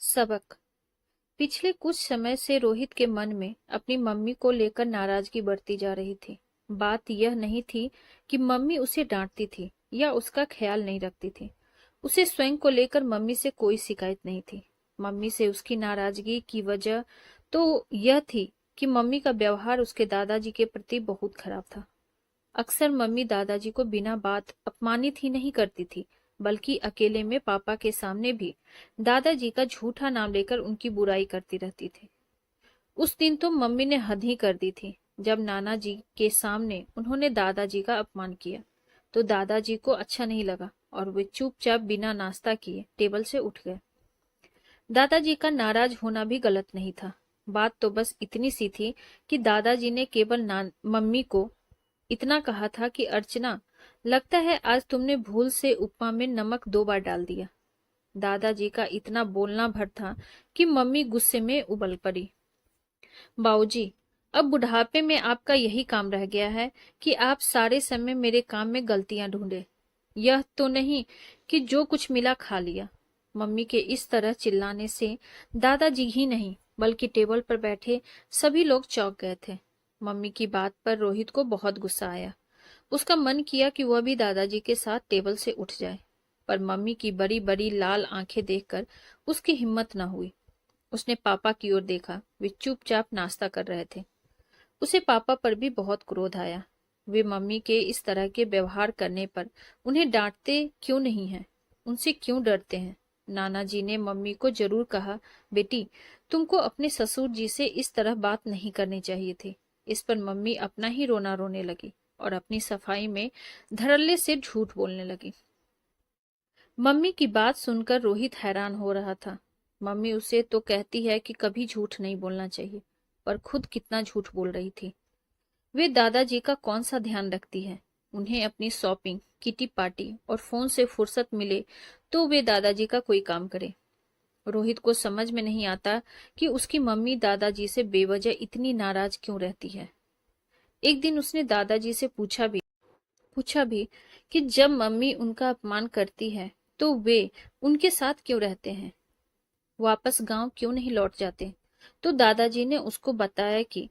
सबक। पिछले कुछ समय से रोहित के मन में अपनी मम्मी को लेकर नाराजगी बढ़ती जा रही थी। बात यह नहीं थी कि मम्मी उसे डांटती थी या उसका ख्याल नहीं रखती थी। उसे स्वयं को लेकर मम्मी से कोई शिकायत नहीं थी। मम्मी से उसकी नाराजगी की वजह तो यह थी कि मम्मी का व्यवहार उसके दादाजी के प्रति बहुत खराब था। अक्सर मम्मी दादाजी को बिना बात अपमानित ही नहीं करती थी, बल्कि अकेले में पापा के सामने भी दादाजी का झूठा नाम लेकर उनकी बुराई करती रहती थी। उस दिन तो मम्मी ने हद ही कर दी थी। जब नाना जी के सामने उन्होंने दादाजी का अपमान किया तो दादाजी को अच्छा नहीं लगा और वे चुपचाप बिना नाश्ता किए टेबल से उठ गए। दादाजी का नाराज होना भी गलत नहीं था। बात तो बस इतनी सी थी कि दादाजी ने केवल मम्मी को इतना कहा था कि अर्चना, लगता है आज तुमने भूल से उपमा में नमक 2 बार डाल दिया। दादाजी का इतना बोलना भर था कि मम्मी गुस्से में उबल पड़ी। बाबूजी, अब बुढ़ापे में आपका यही काम रह गया है कि आप सारे समय मेरे काम में गलतियां ढूंढे। यह तो नहीं कि जो कुछ मिला खा लिया। मम्मी के इस तरह चिल्लाने से दादाजी ही नहीं बल्कि टेबल पर बैठे सभी लोग चौंक गए थे। मम्मी की बात पर रोहित को बहुत गुस्सा आया। उसका मन किया कि वह भी दादाजी के साथ टेबल से उठ जाए, पर मम्मी की बड़ी बड़ी लाल आंखें देखकर उसकी हिम्मत न हुई। उसने पापा की ओर देखा। वे चुपचाप नाश्ता कर रहे थे। उसे पापा पर भी बहुत क्रोध आया। वे मम्मी के इस तरह के व्यवहार करने पर उन्हें डांटते क्यों नहीं हैं? उनसे क्यों डरते हैं? नाना जी ने मम्मी को जरूर कहा, बेटी, तुमको अपने ससुर जी से इस तरह बात नहीं करनी चाहिए थी। इस पर मम्मी अपना ही रोना रोने लगी और अपनी सफाई में धड़ल्ले से झूठ बोलने लगी। मम्मी की बात सुनकर रोहित हैरान हो रहा था। मम्मी उसे तो कहती है कि कभी झूठ नहीं बोलना चाहिए, पर खुद कितना झूठ बोल रही थी। वे दादाजी का कौन सा ध्यान रखती है? उन्हें अपनी शॉपिंग, किटी पार्टी और फोन से फुर्सत मिले तो वे दादाजी का कोई काम करे। रोहित को समझ में नहीं आता कि उसकी मम्मी दादाजी से बेवजह इतनी नाराज क्यों रहती है। एक दिन उसने दादाजी से पूछा भी कि जब मम्मी उनका अपमान करती है तो वे उनके साथ क्यों रहते हैं, वापस गांव क्यों नहीं लौट जाते? तो दादाजी ने उसको बताया कि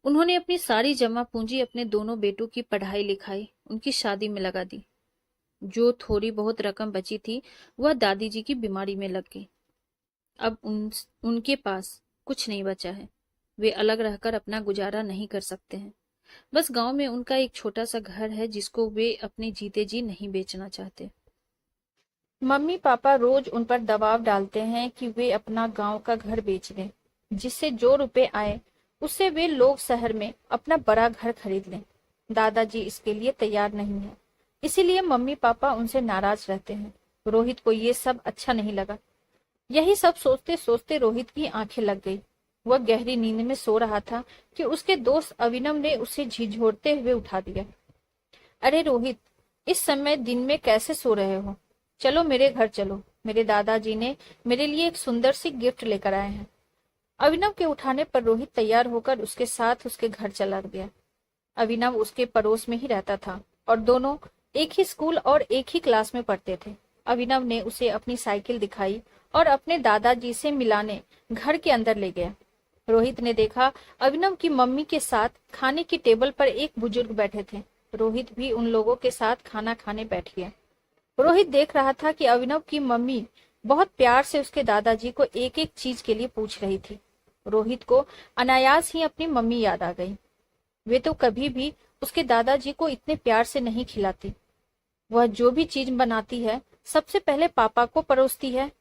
उन्होंने अपनी सारी जमा पूंजी अपने दोनों बेटों की पढ़ाई लिखाई, उनकी शादी में लगा दी। जो थोड़ी बहुत रकम बची थी वह दादी जी की बीमारी में लग गई। अब उनके पास कुछ नहीं बचा है। वे अलग रहकर अपना गुजारा नहीं कर सकते हैं। बस गांव में उनका एक छोटा सा घर है जिसको वे अपने जीते जी नहीं बेचना चाहते। मम्मी पापा रोज उन पर दबाव डालते हैं कि वे अपना गांव का घर बेच दें, जिससे जो रुपए आए उससे वे लोग शहर में अपना बड़ा घर खरीद लें। दादाजी इसके लिए तैयार नहीं है, इसीलिए मम्मी पापा उनसे नाराज रहते हैं। रोहित को ये सब अच्छा नहीं लगा। यही सब सोचते सोचते रोहित की आंखें लग गई। वह गहरी नींद में सो रहा था कि उसके दोस्त अभिनव ने उसे झिझोड़ते हुए उठा दिया। अरे रोहित, इस समय दिन में कैसे सो रहे हो? चलो मेरे घर चलो, मेरे दादाजी ने मेरे लिए एक सुंदर सी गिफ्ट लेकर आए हैं। अभिनव के उठाने पर रोहित तैयार होकर उसके साथ उसके घर चला गया। अभिनव उसके पड़ोस में ही रहता था और दोनों एक ही स्कूल और एक ही क्लास में पढ़ते थे। अभिनव ने उसे अपनी साइकिल दिखाई और अपने दादाजी से मिलाने घर के अंदर ले गया। रोहित ने देखा अभिनव की मम्मी के साथ खाने की टेबल पर एक बुजुर्ग बैठे थे। रोहित भी उन लोगों के साथ खाना खाने बैठ गया। रोहित देख रहा था कि अभिनव की मम्मी बहुत प्यार से उसके दादाजी को एक एक चीज के लिए पूछ रही थी। रोहित को अनायास ही अपनी मम्मी याद आ गई। वे तो कभी भी उसके दादाजी को इतने प्यार से नहीं खिलाती। वह जो भी चीज बनाती है सबसे पहले पापा को परोसती है,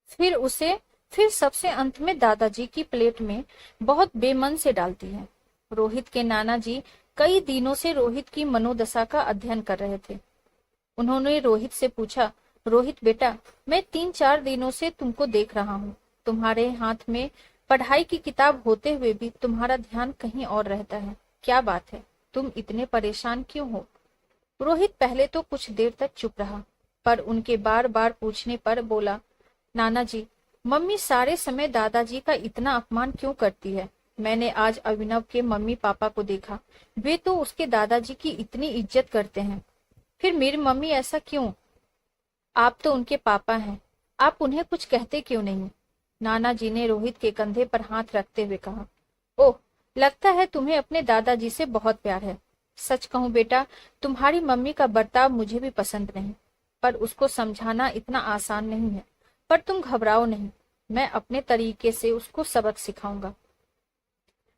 फिर सबसे अंत में दादाजी की प्लेट में बहुत बेमन से डालती है। रोहित के नाना जी कई दिनों से रोहित की मनोदशा का अध्ययन कर रहे थे। उन्होंने रोहित से पूछा, रोहित बेटा, मैं 3-4 दिनों से तुमको देख रहा हूँ। तुम्हारे हाथ में पढ़ाई की किताब होते हुए भी तुम्हारा ध्यान कहीं और रहता है। क्या बात है? तुम इतने परेशान क्यों हो? रोहित पहले तो कुछ देर तक चुप रहा, पर उनके बार बार पूछने पर बोला, नाना जी, मम्मी सारे समय दादाजी का इतना अपमान क्यों करती है? मैंने आज अभिनव के मम्मी पापा को देखा। वे तो उसके दादाजी की इतनी इज्जत करते हैं, फिर मेरी मम्मी ऐसा क्यों? आप तो उनके पापा हैं। आप उन्हें कुछ कहते क्यों नहीं? नाना जी ने रोहित के कंधे पर हाथ रखते हुए कहा। ओह, लगता है तुम्हें अपने दादाजी से बहुत प्यार है। सच कहूं बेटा, तुम्हारी मम्मी का बर्ताव मुझे भी पसंद नहीं, पर उसको समझाना इतना आसान नहीं है। पर तुम घबराओ नहीं, मैं अपने तरीके से उसको सबक सिखाऊंगा।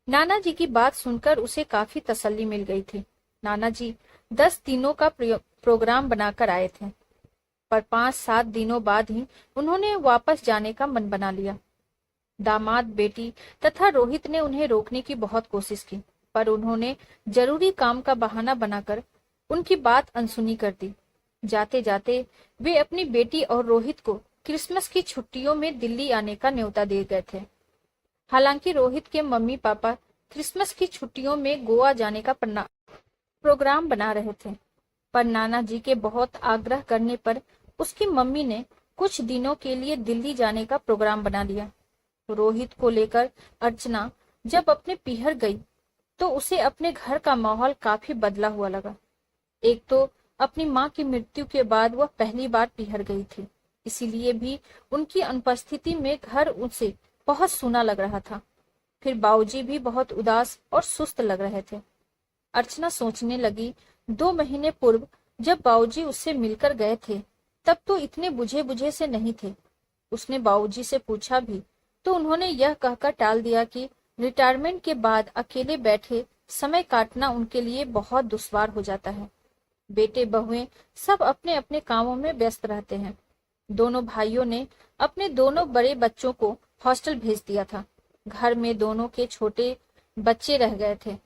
नाना जी की बात सुनकर उसे काफी तसल्ली मिल गई थी। नाना जी 10 दिनों का प्रोग्राम बनाकर आए थे, पर 5-7 दिनों बाद ही उन्होंने वापस जाने का मन बना लिया। दामाद बेटी तथा रोहित ने उन्हें रोकने की बहुत कोशिश की, पर उन्होंने जरूरी काम का बहाना बनाकर उनकी बात अनसुनी कर दी। जाते जाते वे अपनी बेटी और रोहित को क्रिसमस की छुट्टियों में दिल्ली आने का न्योता दे गए थे। हालांकि रोहित के मम्मी पापा क्रिसमस की छुट्टियों में गोवा जाने का प्रोग्राम बना रहे थे, पर नाना जी के बहुत आग्रह करने पर उसकी मम्मी ने कुछ दिनों के लिए दिल्ली जाने का प्रोग्राम बना लिया। रोहित को लेकर अर्चना जब अपने पीहर गई तो उसे अपने घर का माहौल काफी बदला हुआ लगा। एक तो अपनी माँ की मृत्यु के बाद वह पहली बार पीहर गई थी, इसीलिए भी उनकी अनुपस्थिति में घर उसे बहुत सूना लग रहा था। फिर बाबूजी भी बहुत उदास और सुस्त लग रहे थे। अर्चना सोचने लगी, 2 महीने पूर्व जब बाबूजी उससे मिलकर गए थे तब तो इतने बुझे बुझे से नहीं थे। उसने बाबूजी से पूछा भी तो उन्होंने यह कहकर टाल दिया कि रिटायरमेंट के बाद अकेले बैठे समय काटना उनके लिए बहुत दुश्वार हो जाता है। बेटे बहुएं सब अपने अपने कामों में व्यस्त रहते हैं। दोनों भाइयों ने अपने दोनों बड़े बच्चों को हॉस्टल भेज दिया था। घर में दोनों के छोटे बच्चे रह गए थे।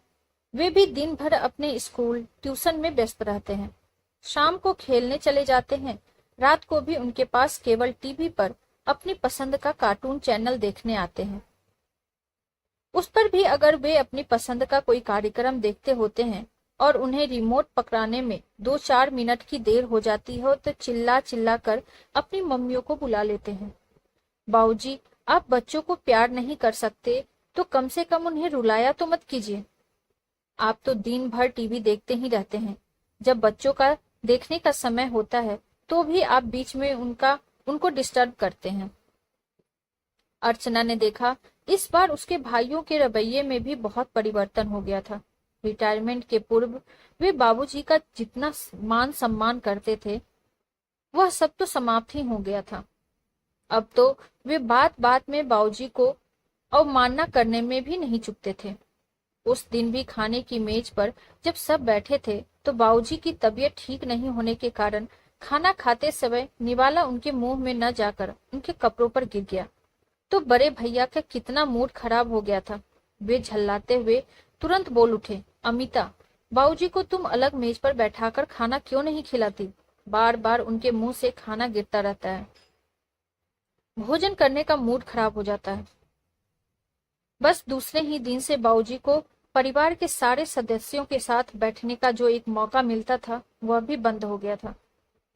वे भी दिन भर अपने स्कूल ट्यूशन में व्यस्त रहते हैं। शाम को खेलने चले जाते हैं। रात को भी उनके पास केवल टीवी पर अपनी पसंद का कार्टून चैनल देखने आते हैं। उस पर भी अगर वे अपनी पसंद का कोई कार्यक्रम देखते होते हैं और उन्हें रिमोट पकड़ाने में 2-4 मिनट की देर हो जाती हो तो चिल्ला चिल्ला कर अपनी मम्मियों को बुला लेते हैं। बाबूजी, आप बच्चों को प्यार नहीं कर सकते तो कम से कम उन्हें रुलाया तो मत कीजिए। आप तो दिन भर टीवी देखते ही रहते हैं। जब बच्चों का देखने का समय होता है तो भी आप बीच में उनको डिस्टर्ब करते हैं। अर्चना ने देखा इस बार उसके भाइयों के रवैये में भी बहुत परिवर्तन हो गया था। रिटायरमेंट के पूर्व वे बाबूजी का जितना मान सम्मान करते थे वह सब तो समाप्त ही हो गया था। अब तो वे बात बात में बाबूजी को अवमानना करने में भी नहीं चूकते थे। उस दिन भी खाने की मेज पर जब सब बैठे थे तो बाबूजी की तबीयत ठीक नहीं होने के कारण खाना खाते समय निवाला उनके मुंह में न जाकर उनके कपड़ों पर गिर गया तो बड़े भैया का कितना मूड खराब हो गया था। वे झल्लाते हुए तुरंत बोल उठे, अमिता, बाबूजी को तुम अलग मेज पर बैठाकर खाना क्यों नहीं खिलाती? बार बार उनके मुंह से खाना गिरता रहता है। भोजन करने का मूड खराब हो जाता है। बस दूसरे ही दिन से बाबूजी को परिवार के सारे सदस्यों के साथ बैठने का जो एक मौका मिलता था वह भी बंद हो गया था।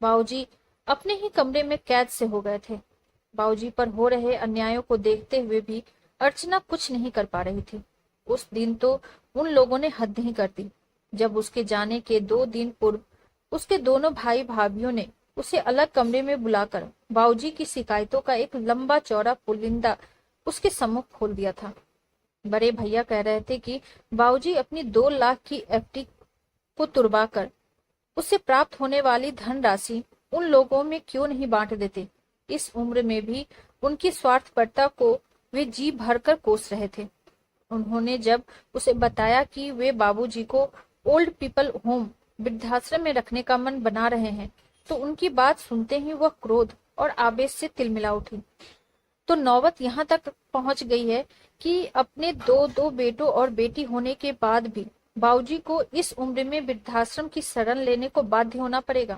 बाबूजी अपने ही कमरे में कैद से हो गए थे। बाबूजी पर हो रहे अन्यायों को देखते हुए भी अर्चना कुछ नहीं कर पा रही थी। उस दिन तो उन लोगों ने हद ही कर दी। जब उसके जाने के 2 दिन पूर्व उसके दोनों भाई भाभियों ने उसे अलग कमरे में बुलाकर बाबूजी की शिकायतों का एक लंबा चौड़ा पुलिंदा उसके सम्मुख खोल दिया था। बड़े भैया कह रहे थे कि बाबूजी अपनी 2 लाख की एफडी को तुड़वाकर उससे प्राप्त होने वाली धनराशि उन लोगों में क्यों नहीं बांट देते। इस उम्र में भी उनकी स्वार्थपरता को वे जी भरकर कोस रहे थे। उन्होंने जब उसे बताया कि वे बाबूजी को ओल्ड पीपल होम वृद्धाश्रम में रखने का मन बना रहे हैं तो उनकी बात सुनते ही वह क्रोध और आवेश से तिलमिला उठी। तो नौबत यहाँ तक पहुंच गई है कि अपने 2 बेटों और बेटी होने के बाद भी बाबूजी को इस उम्र में वृद्धाश्रम की शरण लेने को बाध्य होना पड़ेगा।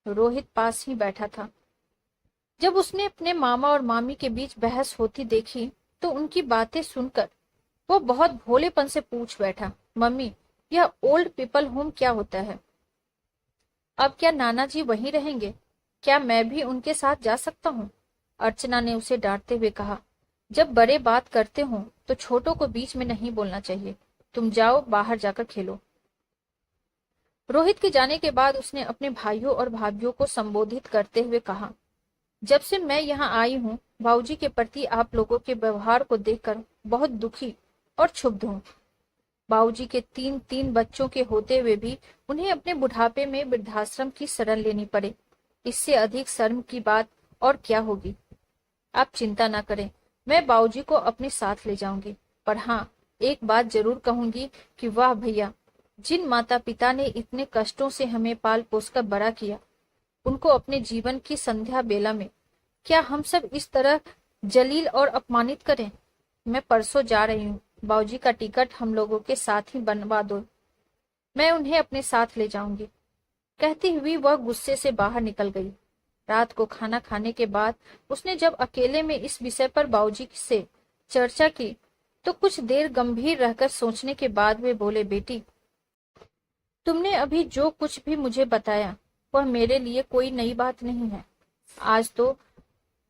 रोहित पास ही बैठा था। जब उसने अपने मामा और मामी के बीच बहस होती देखी तो उनकी बातें सुनकर वो बहुत भोलेपन से पूछ बैठा, मम्मी, यह ओल्ड पीपल होम क्या होता है? अब क्या नाना जी वहीं रहेंगे? क्या मैं भी उनके साथ जा सकता हूँ? अर्चना ने उसे डांटते हुए कहा, जब बड़े बात करते हो तो छोटों को बीच में नहीं बोलना चाहिए। तुम जाओ, बाहर जाकर खेलो। रोहित के जाने के बाद उसने अपने भाइयों और भाभियों को संबोधित करते हुए कहा, जब से मैं यहाँ आई हूँ, बाबूजी के प्रति आप लोगों के व्यवहार को देखकर बहुत दुखी और क्षुब्ध हूँ। बाबूजी के तीन तीन बच्चों के होते हुए भी उन्हें अपने बुढ़ापे में वृद्धाश्रम की शरण लेनी पड़े। इससे अधिक शर्म की बात और क्या होगी। आप चिंता ना करें, मैं बाबूजी को अपने साथ ले जाऊंगी। पर हाँ, एक बात जरूर कहूंगी कि वाह भैया, जिन माता पिता ने इतने कष्टों से हमें पाल पोस कर बड़ा किया, उनको अपने जीवन की संध्या बेला में क्या हम सब इस तरह जलील और अपमानित करें। मैं परसों जा रही हूँ, बाबूजी का टिकट हम लोगों के साथ ही बनवा दो, मैं उन्हें अपने साथ ले जाऊंगी। कहती हुई वह गुस्से से बाहर निकल गई। रात को खाना खाने के बाद उसने जब अकेले में इस विषय पर बाबूजी से चर्चा की तो कुछ देर गंभीर रहकर सोचने के बाद वे बोले, बेटी, तुमने अभी जो कुछ भी मुझे बताया वह मेरे लिए कोई नई बात नहीं है। आज तो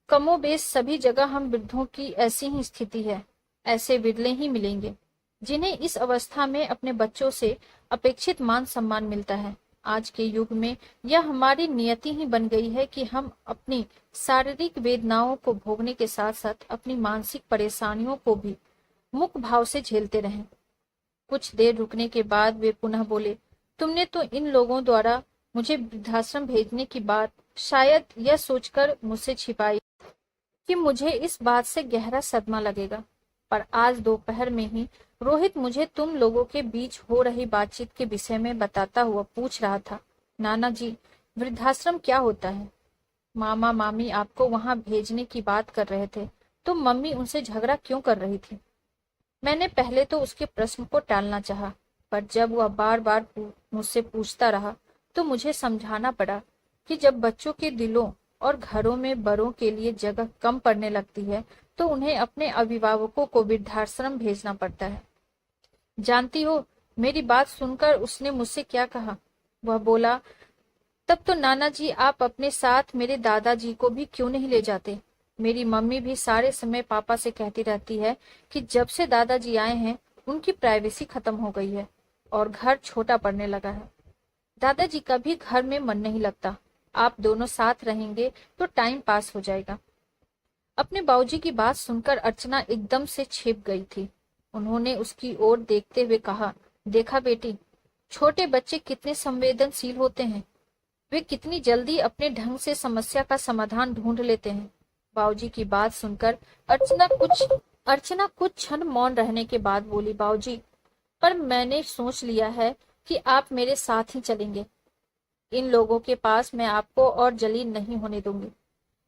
कमोबेश सभी जगह हम वृद्धों की ऐसी ही स्थिति है। ऐसे विरले ही मिलेंगे जिन्हें इस अवस्था में अपने बच्चों से अपेक्षित मान सम्मान मिलता है। आज के युग में यह हमारी नियति ही बन गई है कि हम अपनी शारीरिक वेदनाओं को भोगने के साथ साथ अपनी मानसिक परेशानियों को भी मुख भाव से झेलते रहें। कुछ देर रुकने के बाद वे पुनः बोले, तुमने तो इन लोगों द्वारा मुझे वृद्धाश्रम भेजने की बात शायद यह सोचकर मुझसे छिपाई कि मुझे इस बात से गहरा सदमा लगेगा। पर आज दोपहर में ही रोहित मुझे तुम लोगों के बीच हो रही बातचीत के विषय में बताता हुआ पूछ रहा था, नाना जी, वृद्धाश्रम क्या होता है? मामा मामी आपको वहां भेजने की बात कर रहे थे, तो मम्मी उनसे झगड़ा क्यों कर रही थी? मैंने पहले तो उसके प्रश्न को टालना चाहा, पर जब वह बार बार मुझसे पूछता रहा तो मुझे समझाना पड़ा कि जब बच्चों के दिलों और घरों में बड़ों के लिए जगह कम पड़ने लगती है तो उन्हें अपने अभिभावकों को वृद्धाश्रम भेजना पड़ता है। जानती हो, मेरी बात सुनकर उसने मुझसे क्या कहा? वह बोला, तब तो नाना जी आप अपने साथ मेरे दादाजी को भी क्यों नहीं ले जाते? मेरी मम्मी भी सारे समय पापा से कहती रहती है कि जब से दादाजी आए हैं उनकी प्राइवेसी खत्म हो गई है और घर छोटा पड़ने लगा है। दादाजी का भी घर में मन नहीं लगता। आप दोनों साथ रहेंगे तो टाइम पास हो जाएगा। अपने बाबूजी की बात सुनकर अर्चना एकदम से छिप गई थी। उन्होंने उसकी ओर देखते हुए कहा, देखा बेटी, छोटे बच्चे कितने संवेदनशील होते हैं। वे कितनी जल्दी अपने ढंग से समस्या का समाधान ढूंढ लेते हैं। बाबूजी की बात सुनकर अर्चना कुछ क्षण मौन रहने के बाद बोली, बाबूजी, पर मैंने सोच लिया है कि आप मेरे साथ ही चलेंगे। इन लोगों के पास मैं आपको और जलील नहीं होने दूंगी।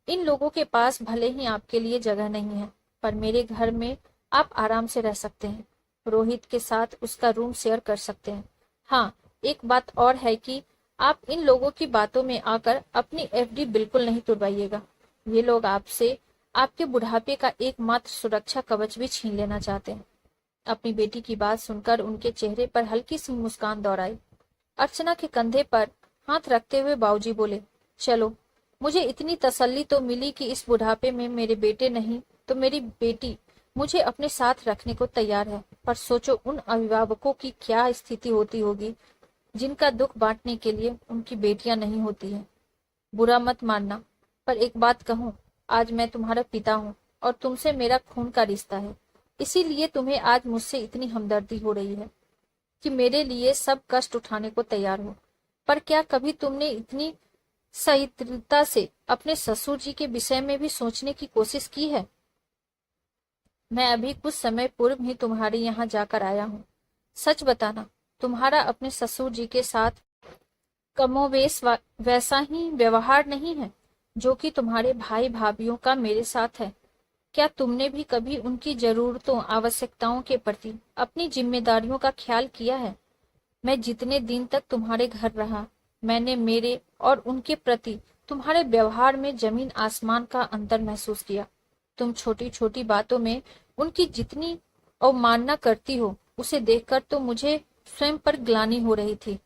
इन लोगों के पास भले ही आपके लिए जगह नहीं है, पर मेरे घर में आप आराम से रह सकते हैं। रोहित के साथ उसका रूम शेयर कर सकते हैं। हाँ, एक बात और है कि आप इन लोगों की बातों में आकर अपनी एफडी बिल्कुल नहीं तुड़वाइएगा। ये लोग आपसे आपके बुढ़ापे का एकमात्र सुरक्षा कवच भी छीन लेना चाहते हैं। अपनी बेटी की बात सुनकर उनके चेहरे पर हल्की सी मुस्कान दौड़ आई। अर्चना के कंधे पर हाथ रखते हुए बाबूजी बोले, चलो, मुझे इतनी तसल्ली तो मिली कि इस बुढ़ापे में मेरे बेटे नहीं तो मेरी बेटी मुझे अपने साथ रखने को तैयार है। पर सोचो उन अभिभावकों की क्या स्थिति होती होगी जिनका दुख बांटने के लिए उनकी बेटियां नहीं होती हैं। बुरा मत मानना, पर एक बात कहूँ, आज मैं तुम्हारा पिता हूँ और तुमसे मेरा खून का रिश्ता है। इसीलिए तुम्हें आज मुझसे इतनी हमदर्दी हो रही है कि मेरे लिए सब कष्ट उठाने को तैयार हो। पर क्या कभी तुमने इतनी सहिष्णुता से अपने ससुर जी के विषय में भी सोचने की कोशिश की है? मैं अभी कुछ समय पूर्व ही तुम्हारे यहाँ जाकर आया हूँ। सच बताना, तुम्हारा अपने ससुर जी के साथ कमोवेश वैसा ही व्यवहार नहीं है जो कि तुम्हारे भाई भाभीियों का मेरे साथ है? क्या तुमने भी कभी उनकी जरूरतों आवश्यकताओं के प्रति अपनी जिम्मेदारियों का ख्याल किया है? मैं जितने दिन तक तुम्हारे घर रहा, मैंने मेरे और उनके प्रति तुम्हारे व्यवहार में जमीन आसमान का अंतर महसूस किया। तुम छोटी छोटी बातों में उनकी जितनी अवमानना करती हो, उसे देखकर तो मुझे स्वयं पर ग्लानि हो रही थी।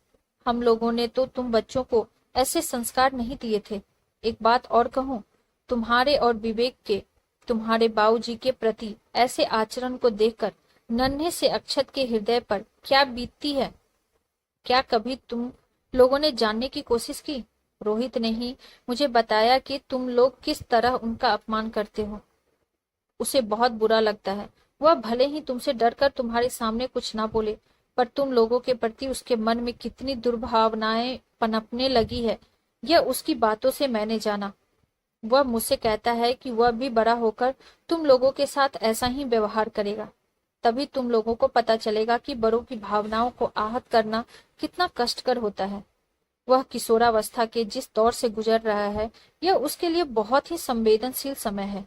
हम लोगों ने तो तुम बच्चों को ऐसे संस्कार नहीं दिए थे। एक बात और कहूँ, तुम्हारे और विवेक के तुम्हारे बाबूजी के प्रति ऐसे आचरण को देखकर नन्हे से अक्षत के हृदय पर क्या बीतती है, क्या कभी तुम लोगों ने जानने की कोशिश की? रोहित ने ही मुझे बताया कि तुम लोग किस तरह उनका अपमान करते हो। उसे बहुत बुरा लगता है। वह भले ही तुमसे डरकर तुम्हारे सामने कुछ ना बोले, पर तुम लोगों के प्रति उसके मन में कितनी दुर्भावनाएं पनपने लगी है, यह उसकी बातों से मैंने जाना। वह मुझसे कहता है कि वह भी बड़ा होकर तुम लोगों के साथ ऐसा ही व्यवहार करेगा। तभी तुम लोगों को पता चलेगा कि बड़ों की भावनाओं को आहत करना कितना कष्टकर होता है। वह किशोरावस्था के जिस दौर से गुजर रहा है, यह उसके लिए बहुत ही संवेदनशील समय है।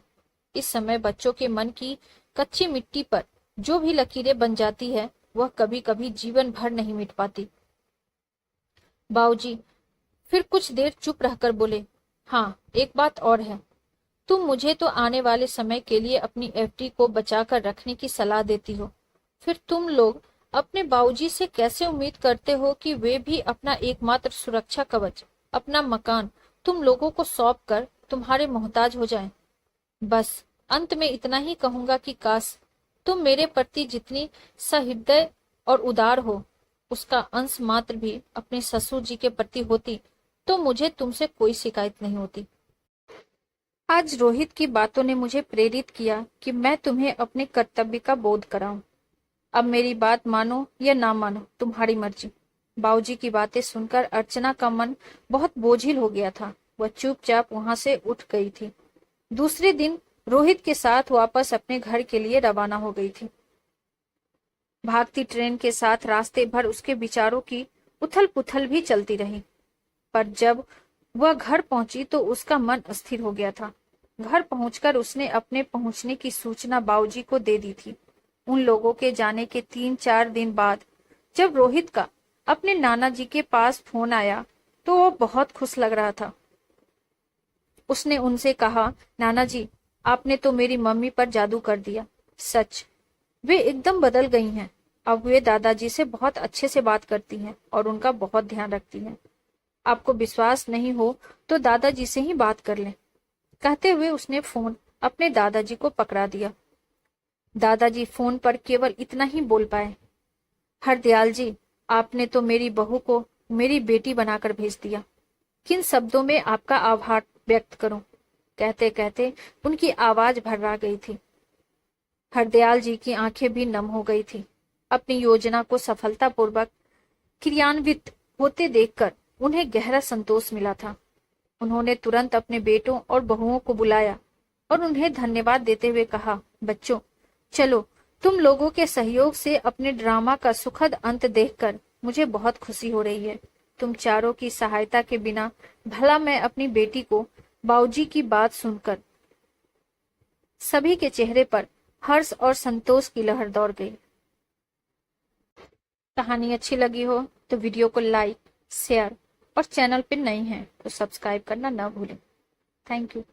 इस समय बच्चों के मन की कच्ची मिट्टी पर जो भी लकीरें बन जाती है, वह कभी कभी जीवन भर नहीं मिट पाती। बाबूजी फिर कुछ देर चुप रहकर बोले, हाँ, एक बात और है। तुम मुझे तो आने वाले समय के लिए अपनी एफडी को बचाकर रखने की सलाह देती हो, फिर तुम लोग अपने बाबूजी से कैसे उम्मीद करते हो कि वे भी अपना एकमात्र सुरक्षा कवच, अपना मकान तुम लोगों को सौंप कर तुम्हारे मोहताज हो जाएं? बस अंत में इतना ही कहूंगा कि काश तुम मेरे प्रति जितनी सहृदय और उदार हो, उसका अंश मात्र भी अपने ससुर जी के प्रति होती तो मुझे तुमसे कोई शिकायत नहीं होती। आज रोहित की बातों ने मुझे प्रेरित किया कि मैं तुम्हें अपने कर्तव्य का बोध कराऊं। अब मेरी बात मानो या ना मानो, तुम्हारी मर्जी। बाबूजी की बातें सुनकर अर्चना का मन बहुत बोझिल हो गया था। वह चुपचाप वहां से उठ गई थी। दूसरे दिन रोहित के साथ वापस अपने घर के लिए रवाना हो गई थी। भागती ट्रेन के साथ रास्ते भर उसके विचारों की उथल पुथल भी चलती रही, पर जब वह घर पहुंची तो उसका मन अस्थिर हो गया था। घर पहुंचकर उसने अपने पहुंचने की सूचना बाबूजी को दे दी थी। उन लोगों के जाने के 3-4 दिन बाद जब रोहित का अपने नाना जी के पास फोन आया तो वो बहुत खुश लग रहा था। उसने उनसे कहा, नाना जी, आपने तो मेरी मम्मी पर जादू कर दिया। सच, वे एकदम बदल गई हैं। अब वे दादाजी से बहुत अच्छे से बात करती हैं और उनका बहुत ध्यान रखती हैं। आपको विश्वास नहीं हो तो दादाजी से ही बात कर लें। कहते हुए उसने फोन अपने दादाजी को पकड़ा दिया। दादाजी फोन पर केवल इतना ही बोल पाए, हरदयाल जी, आपने तो मेरी बहू को मेरी बेटी बनाकर भेज दिया। किन शब्दों में आपका आभार व्यक्त करूं? कहते कहते उनकी आवाज भर्रा गई थी। हरदयाल जी की आंखें भी नम हो गई थी। अपनी योजना को सफलतापूर्वक क्रियान्वित होते देखकर उन्हें गहरा संतोष मिला था। उन्होंने तुरंत अपने बेटों और बहुओं को बुलाया और उन्हें धन्यवाद देते हुए कहा, बच्चों, चलो, तुम लोगों के सहयोग से अपने ड्रामा का सुखद अंत देखकर मुझे बहुत खुशी हो रही है। तुम चारों की सहायता के बिना भला मैं अपनी बेटी को बाबूजी की बात सुनकर। सभी के चेहरे पर हर्ष और संतोष की लहर दौड़ गई। कहानी अच्छी लगी हो तो वीडियो को लाइक, शेयर और चैनल पर नए हैं तो सब्सक्राइब करना ना भूलें। Thank you.